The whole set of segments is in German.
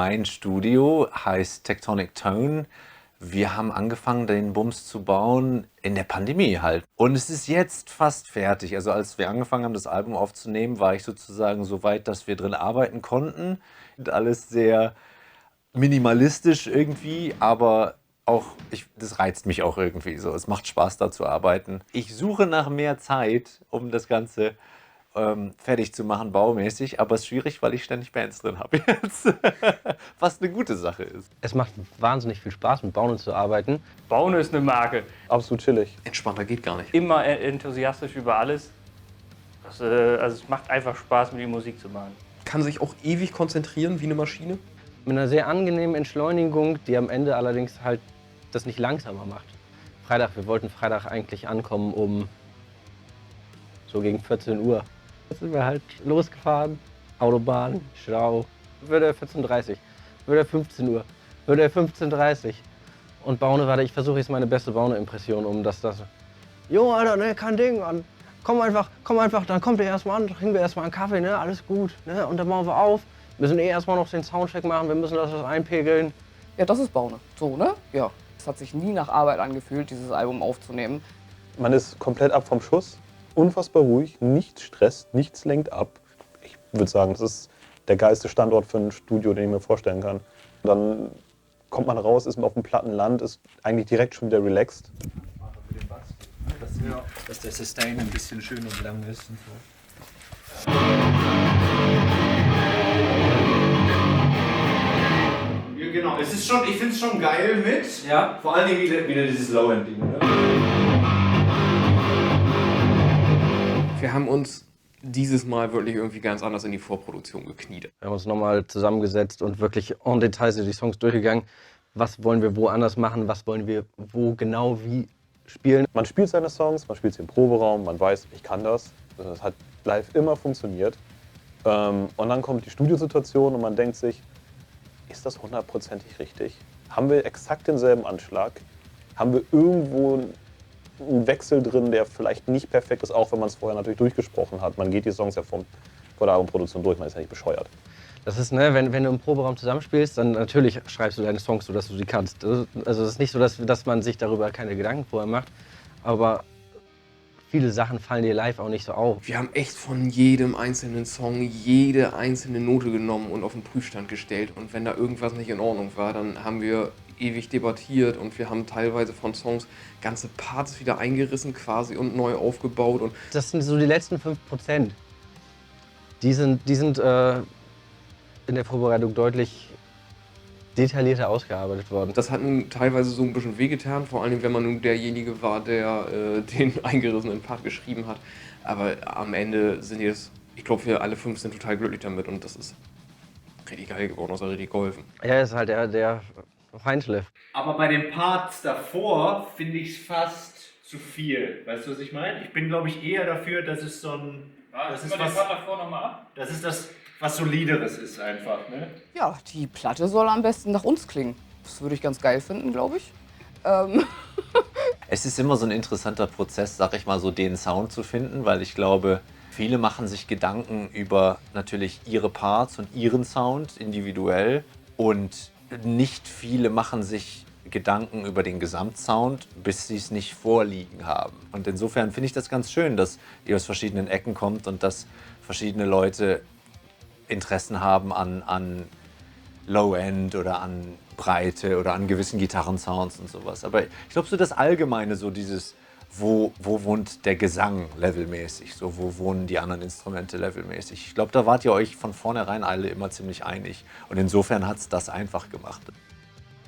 Mein Studio heißt Tectonic Tone. Wir haben angefangen, den Bums zu bauen in der Pandemie halt. Und es ist jetzt fast fertig. Also als wir angefangen haben, das Album aufzunehmen, war ich sozusagen so weit, dass wir drin arbeiten konnten. Und alles sehr minimalistisch irgendwie, aber auch, das reizt mich auch irgendwie so. Es macht Spaß, da zu arbeiten. Ich suche nach mehr Zeit, um das Ganze fertig zu machen, baumäßig, aber es ist schwierig, weil ich ständig Bands drin habe jetzt. Was eine gute Sache ist. Es macht wahnsinnig viel Spaß, mit Baune zu arbeiten. Baune ist eine Marke. Absolut chillig. Entspannter geht gar nicht. Immer enthusiastisch über alles. Also es macht einfach Spaß, mit die Musik zu machen. Kann sich auch ewig konzentrieren wie eine Maschine. Mit einer sehr angenehmen Entschleunigung, die am Ende allerdings halt das nicht langsamer macht. Wir wollten Freitag eigentlich ankommen um so gegen 14 Uhr. Jetzt sind wir halt losgefahren, Autobahn, Stau. Würde 14:30 Uhr, würde 15 Uhr, würde 15:30 Uhr. Und Baune, warte, ich versuche jetzt meine beste Baune-Impression, um das. Jo, Alter, ne, kein Ding, Mann. Komm einfach, dann kommt ihr erstmal an, trinken wir erstmal einen Kaffee, ne, alles gut, ne, und dann bauen wir auf. Wir müssen erstmal noch den Soundcheck machen, wir müssen das einpegeln. Ja, das ist Baune. So, ne? Ja. Es hat sich nie nach Arbeit angefühlt, dieses Album aufzunehmen. Man ist komplett ab vom Schuss, unfassbar ruhig, nichts stresst, nichts lenkt ab. Ich würde sagen, das ist der geilste Standort für ein Studio, den ich mir vorstellen kann. Dann kommt man raus, ist auf dem platten Land, ist eigentlich direkt schon wieder relaxed. Dass der Sustain ein bisschen schön und lang ist und so. Ja, genau, es ist schon, ich finde es schon geil mit. Ja. Vor allen Dingen wieder dieses Low-End-Ding, ne? Wir haben uns dieses Mal wirklich irgendwie ganz anders in die Vorproduktion gekniet. Wir haben uns nochmal zusammengesetzt und wirklich en Detail die Songs durchgegangen. Was wollen wir wo anders machen, was wollen wir wo genau wie spielen. Man spielt seine Songs, man spielt sie im Proberaum, man weiß, ich kann das. Das hat live immer funktioniert. Und dann kommt die Studiosituation und man denkt sich, ist das 100%ig richtig? Haben wir exakt denselben Anschlag? Haben wir irgendwo einen Wechsel drin, der vielleicht nicht perfekt ist, auch wenn man es vorher natürlich durchgesprochen hat. Man geht die Songs ja vor der Albumproduktion durch, man ist ja nicht bescheuert. Das ist, ne, wenn du im Proberaum zusammenspielst, dann natürlich schreibst du deine Songs so, dass du sie kannst. Also es ist nicht so, dass man sich darüber keine Gedanken vorher macht, aber viele Sachen fallen dir live auch nicht so auf. Wir haben echt von jedem einzelnen Song jede einzelne Note genommen und auf den Prüfstand gestellt. Und wenn da irgendwas nicht in Ordnung war, dann haben wir ewig debattiert und wir haben teilweise von Songs ganze Parts wieder eingerissen quasi und neu aufgebaut. Und das sind so die letzten 5%. Die sind in der Vorbereitung deutlich detaillierter ausgearbeitet worden. das hat nun teilweise so ein bisschen wehgetan, vor allem wenn man nun derjenige war, der den eingerissenen Part geschrieben hat. Aber am Ende sind jetzt, ich glaube, wir alle 5 sind total glücklich damit und das ist richtig geil geworden, das hat richtig geholfen. Ja, ist halt der Feinschliff. Aber bei den Parts davor finde ich es fast zu viel. Weißt du, was ich meine? Ich bin, glaube ich, eher dafür, dass es so ein. Das ist was, davor nochmal ab. das ist das, was Solideres ist einfach. Ne? Ja, die Platte soll am besten nach uns klingen. Das würde ich ganz geil finden, glaube ich. Es ist immer so ein interessanter Prozess, sag ich mal, so den Sound zu finden, weil ich glaube, viele machen sich Gedanken über natürlich ihre Parts und ihren Sound individuell und nicht viele machen sich Gedanken über den Gesamtsound, bis sie es nicht vorliegen haben. Und insofern finde ich das ganz schön, dass ihr aus verschiedenen Ecken kommt und dass verschiedene Leute Interessen haben an Low-End oder an Breite oder an gewissen Gitarrensounds und sowas. Aber ich glaube, so das Allgemeine, so dieses, wo wohnt der Gesang levelmäßig, so wo wohnen die anderen Instrumente levelmäßig. Ich glaube, da wart ihr euch von vornherein alle immer ziemlich einig. Und insofern hat es das einfach gemacht.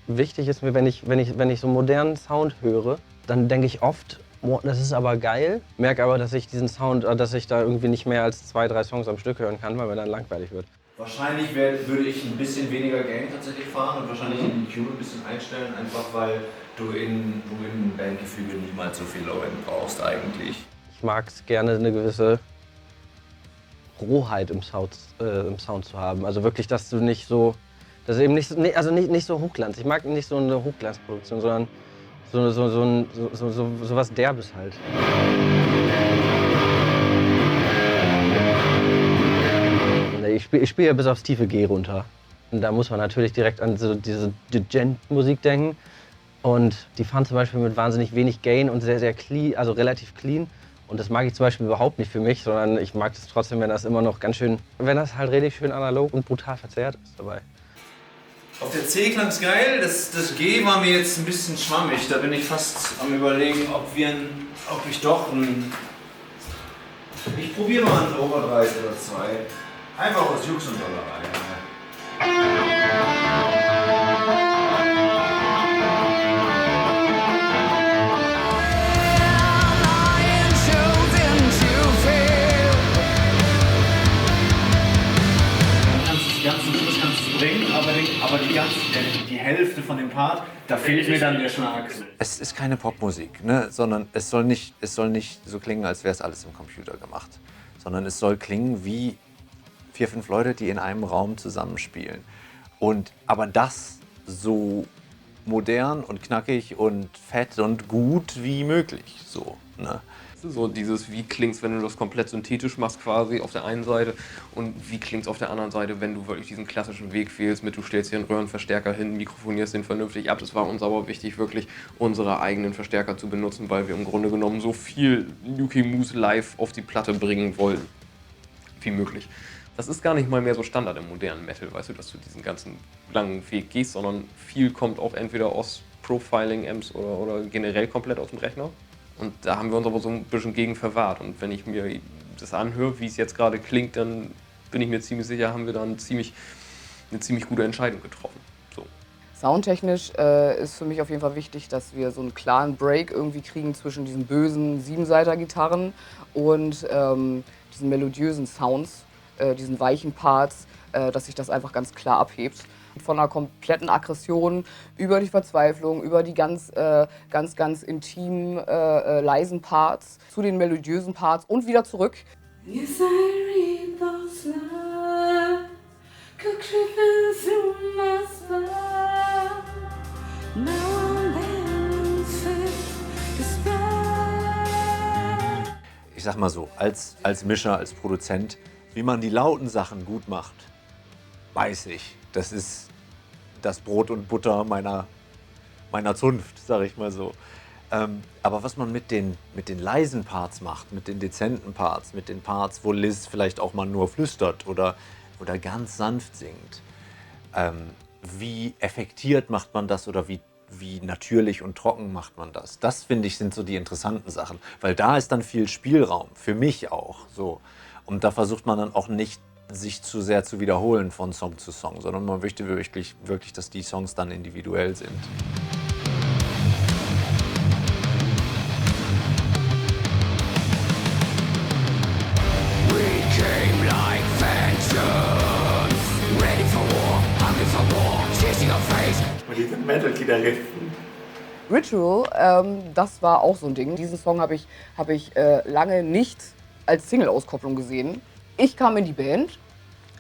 Wichtig ist mir, wenn ich so modernen Sound höre, dann denke ich oft, oh, das ist aber geil. Merke aber, dass ich diesen Sound, dass ich da irgendwie nicht mehr als 2, 3 Songs am Stück hören kann, weil mir dann langweilig wird. Wahrscheinlich würde ich ein bisschen weniger Gain tatsächlich fahren und wahrscheinlich den EQ ein bisschen einstellen, einfach weil du in Bandgefüge niemals so viel Low-End brauchst eigentlich. Ich mag es gerne, eine gewisse Rohheit im Sound zu haben. Also wirklich, dass du nicht so, dass eben nicht so Hochglanz. Ich mag nicht so eine Hochglanzproduktion, sondern so was Derbes halt. Ich spiele ja bis aufs tiefe G runter. Und da muss man natürlich direkt an so diese Djent-Musik denken. Und die fahren zum Beispiel mit wahnsinnig wenig Gain und sehr, sehr clean, also relativ clean. Und das mag ich zum Beispiel überhaupt nicht für mich, sondern ich mag es trotzdem, wenn das immer noch ganz schön, wenn das halt richtig schön analog und brutal verzerrt ist dabei. Auf der C klang's geil, das G war mir jetzt ein bisschen schwammig. Da bin ich fast am Überlegen, ob ich doch ein. Ich probiere mal einen Overdrive oder 2. Einfach aus Jux und Dollerei. Bringen, aber die Hälfte von dem Part, da fehlt mir dann der Schlag. Es ist keine Popmusik, ne? Sondern es soll nicht so klingen, als wäre es alles im Computer gemacht. Sondern es soll klingen wie 4, 5 Leute, die in einem Raum zusammenspielen. Aber das so modern und knackig und fett und gut wie möglich. So, ne? So dieses, wie klingt's, wenn du das komplett synthetisch machst quasi auf der einen Seite und wie klingt's auf der anderen Seite, wenn du wirklich diesen klassischen Weg wählst mit, du stellst hier einen Röhrenverstärker hin, mikrofonierst den vernünftig ab. Das war uns aber wichtig, wirklich unsere eigenen Verstärker zu benutzen, weil wir im Grunde genommen so viel Nuki Moose live auf die Platte bringen wollten, wie möglich. Das ist gar nicht mal mehr so Standard im modernen Metal, weißt du, dass du diesen ganzen langen Weg gehst, sondern viel kommt auch entweder aus Profiling-Amps oder generell komplett aus dem Rechner. Und da haben wir uns aber so ein bisschen gegen verwahrt. Und wenn ich mir das anhöre, wie es jetzt gerade klingt, dann bin ich mir ziemlich sicher, haben wir da eine ziemlich gute Entscheidung getroffen. So. Soundtechnisch ist für mich auf jeden Fall wichtig, dass wir so einen klaren Break irgendwie kriegen zwischen diesen bösen Siebenseiter-Gitarren und diesen melodiösen Sounds, diesen weichen Parts, dass sich das einfach ganz klar abhebt. Von einer kompletten Aggression über die Verzweiflung, über die ganz intimen, leisen Parts zu den melodiösen Parts und wieder zurück. Yes, I read those lines, could creep through my spine. Now and then despair. Ich sag mal so, als Mischer, als Produzent, wie man die lauten Sachen gut macht, weiß ich. Das ist das Brot und Butter meiner Zunft, sag ich mal so. Aber was man mit den leisen Parts macht, mit den dezenten Parts, mit den Parts, wo Liz vielleicht auch mal nur flüstert oder ganz sanft singt, wie effektiert macht man das oder wie natürlich und trocken macht man das? Das, finde ich, sind so die interessanten Sachen. Weil da ist dann viel Spielraum, für mich auch. So. Und da versucht man dann auch nicht, sich zu sehr zu wiederholen von Song zu Song, sondern man möchte wirklich, dass die Songs dann individuell sind. Und die sind Metal-Gitarristen. Ritual, das war auch so ein Ding. Diesen Song habe ich lange nicht als Single-Auskopplung gesehen. Ich kam in die Band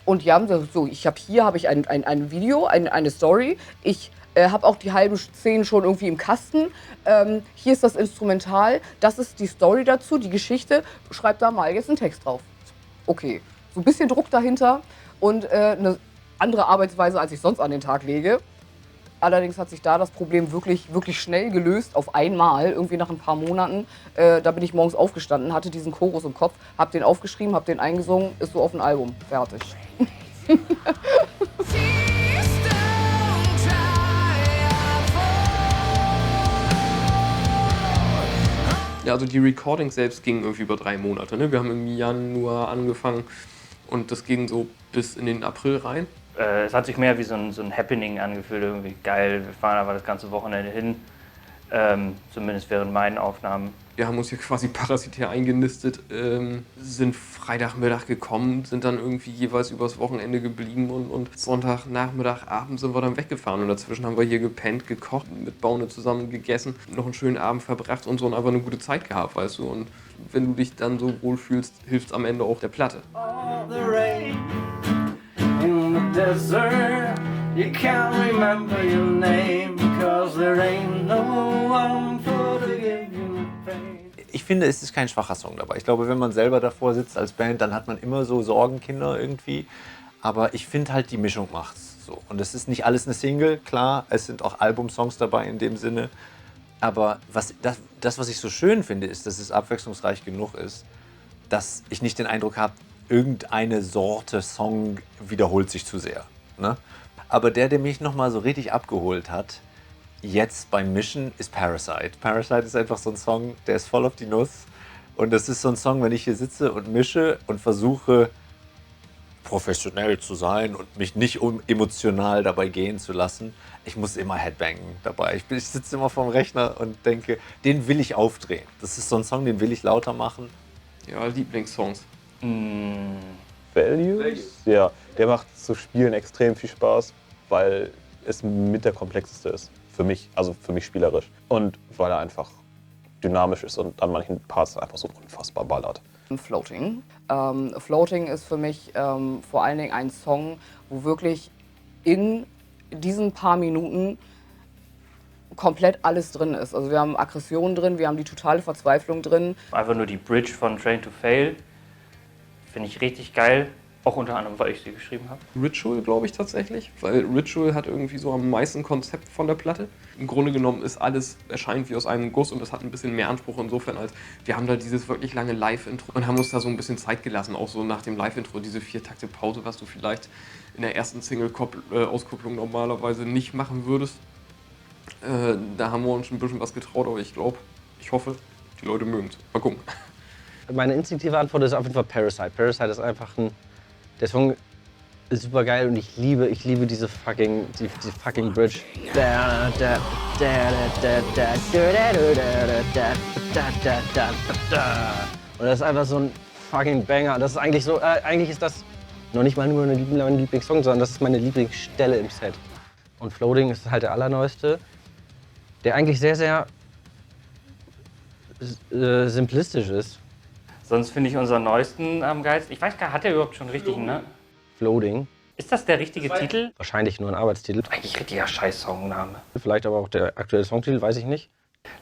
und die haben gesagt, so, hier habe ich ein Video, eine Story. Ich habe auch die halben Szenen schon irgendwie im Kasten. Hier ist das Instrumental, das ist die Story dazu, die Geschichte. Schreib da mal jetzt einen Text drauf. Okay, so ein bisschen Druck dahinter und eine andere Arbeitsweise, als ich sonst an den Tag lege. Allerdings hat sich da das Problem wirklich schnell gelöst, auf einmal, irgendwie nach ein paar Monaten. Da bin ich morgens aufgestanden, hatte diesen Chorus im Kopf, hab den aufgeschrieben, hab den eingesungen, ist so auf ein Album, fertig. Ja, also die Recordings selbst gingen irgendwie über 3 Monate. Ne? Wir haben im Januar angefangen und das ging so bis in den April rein. Es hat sich mehr wie so ein Happening angefühlt, irgendwie geil. Wir fahren aber das ganze Wochenende hin, zumindest während meinen Aufnahmen. Wir haben uns hier quasi parasitär eingenistet, sind Freitagmittag gekommen, sind dann irgendwie jeweils übers Wochenende geblieben und Sonntagnachmittag, Abend sind wir dann weggefahren. Und dazwischen haben wir hier gepennt, gekocht, mit Baune zusammen gegessen, noch einen schönen Abend verbracht und so und einfach eine gute Zeit gehabt, weißt du. Und wenn du dich dann so wohl fühlst, hilft am Ende auch der Platte. All the rain in the desert, you can't remember your name because there ain't no one for to give you pain. Ich finde, es ist kein schwacher Song dabei. Ich glaube, wenn man selber davor sitzt als Band, dann hat man immer so Sorgenkinder irgendwie. Aber ich finde halt, die Mischung macht's. So. Und es ist nicht alles eine Single, klar, es sind auch Albumsongs dabei in dem Sinne. Aber was ich so schön finde, ist, dass es abwechslungsreich genug ist, dass ich nicht den Eindruck habe, irgendeine Sorte Song wiederholt sich zu sehr. Ne? Aber der mich nochmal so richtig abgeholt hat, jetzt beim Mischen, ist Parasite. Parasite ist einfach so ein Song, der ist voll auf die Nuss. Und das ist so ein Song, wenn ich hier sitze und mische und versuche, professionell zu sein und mich nicht emotional dabei gehen zu lassen. Ich muss immer Headbangen dabei. Ich sitze immer vorm Rechner und denke, den will ich aufdrehen. Das ist so ein Song, den will ich lauter machen. Ja, Lieblingssongs. Values? Ja, der macht zu spielen extrem viel Spaß, weil es mit der komplexeste ist. Für mich, also für mich spielerisch. Und weil er einfach dynamisch ist und an manchen Parts einfach so unfassbar ballert. Floating. Floating ist für mich vor allen Dingen ein Song, wo wirklich in diesen paar Minuten komplett alles drin ist. Also wir haben Aggression drin, wir haben die totale Verzweiflung drin. Einfach nur die Bridge von Train to Fail finde ich richtig geil. Auch unter anderem, weil ich sie geschrieben habe. Ritual, glaube ich tatsächlich, weil Ritual hat irgendwie so am meisten Konzept von der Platte. Im Grunde genommen ist alles, erscheint wie aus einem Guss und es hat ein bisschen mehr Anspruch insofern, als wir haben da dieses wirklich lange Live-Intro und haben uns da so ein bisschen Zeit gelassen, auch so nach dem Live-Intro, diese 4 Takte Pause, was du vielleicht in der ersten Single-Auskopplung normalerweise nicht machen würdest. Da haben wir uns ein bisschen was getraut, aber ich hoffe, die Leute mögen es. Mal gucken. Meine instinktive Antwort ist auf jeden Fall Parasite. Parasite ist einfach der Song ist super geil und ich liebe diese fucking Bridge. Und das ist einfach so ein fucking Banger. Das ist eigentlich so, eigentlich ist das noch nicht mal nur mein Lieblingssong, sondern das ist meine Lieblingsstelle im Set. Und Floating ist halt der allerneueste, der eigentlich sehr, sehr simplistisch ist. Sonst finde ich unseren neuesten am geilsten. Ich weiß gar nicht, hat der überhaupt schon einen richtigen, ne? Floating. Ist das der richtige Titel? Wahrscheinlich nur ein Arbeitstitel. Eigentlich richtiger Scheiß-Songname. Vielleicht aber auch der aktuelle Songtitel, weiß ich nicht.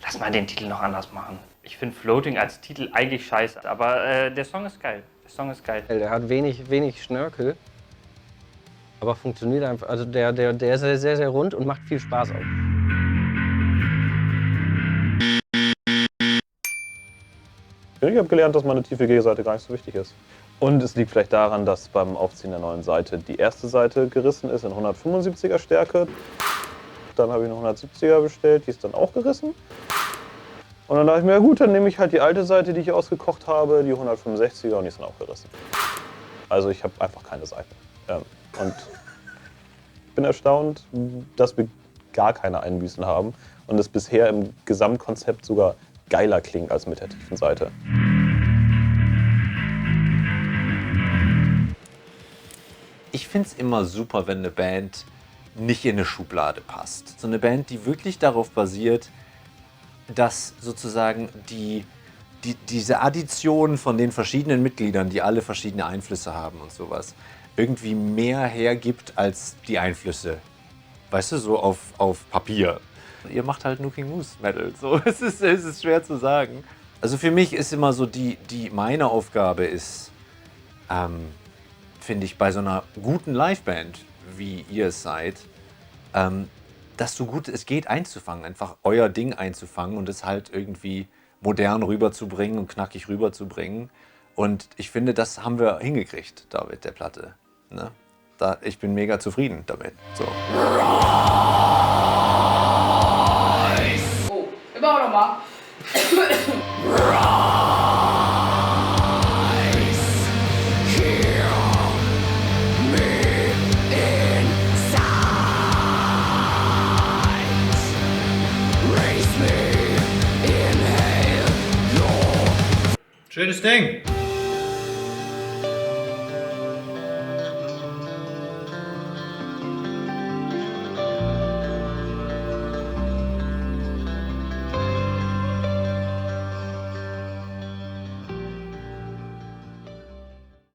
Lass mal den Titel noch anders machen. Ich finde Floating als Titel eigentlich scheiße, aber der Song ist geil. Der Song ist geil. Der hat wenig Schnörkel, aber funktioniert einfach. Also der ist sehr, sehr rund und macht viel Spaß auch. Ich habe gelernt, dass meine tiefe G-Seite gar nicht so wichtig ist. Und es liegt vielleicht daran, dass beim Aufziehen der neuen Seite die erste Seite gerissen ist in 175er Stärke. Dann habe ich eine 170er bestellt, die ist dann auch gerissen. Und dann dachte ich mir, ja gut, dann nehme ich halt die alte Seite, die ich ausgekocht habe, die 165er, und die ist dann auch gerissen. Also ich habe einfach keine Seiten. Und ich bin erstaunt, dass wir gar keine Einbüßen haben und es bisher im Gesamtkonzept sogar geiler klingt als mit der tiefen Seite. Ich finde es immer super, wenn eine Band nicht in eine Schublade passt. So eine Band, die wirklich darauf basiert, dass sozusagen diese Addition von den verschiedenen Mitgliedern, die alle verschiedene Einflüsse haben und sowas, irgendwie mehr hergibt als die Einflüsse. Weißt du, so auf Papier. Ihr macht halt Nuking Moose Metal. So, es ist schwer zu sagen. Also für mich ist immer so, meine Aufgabe ist, finde ich, bei so einer guten Liveband, wie ihr es seid, dass so gut es geht einzufangen, einfach euer Ding einzufangen und es halt irgendwie modern rüberzubringen und knackig rüberzubringen. Und ich finde, das haben wir hingekriegt, da mit der Platte. Ne? Ich bin mega zufrieden damit. So. Oh, immer noch mal. Schönes Ding.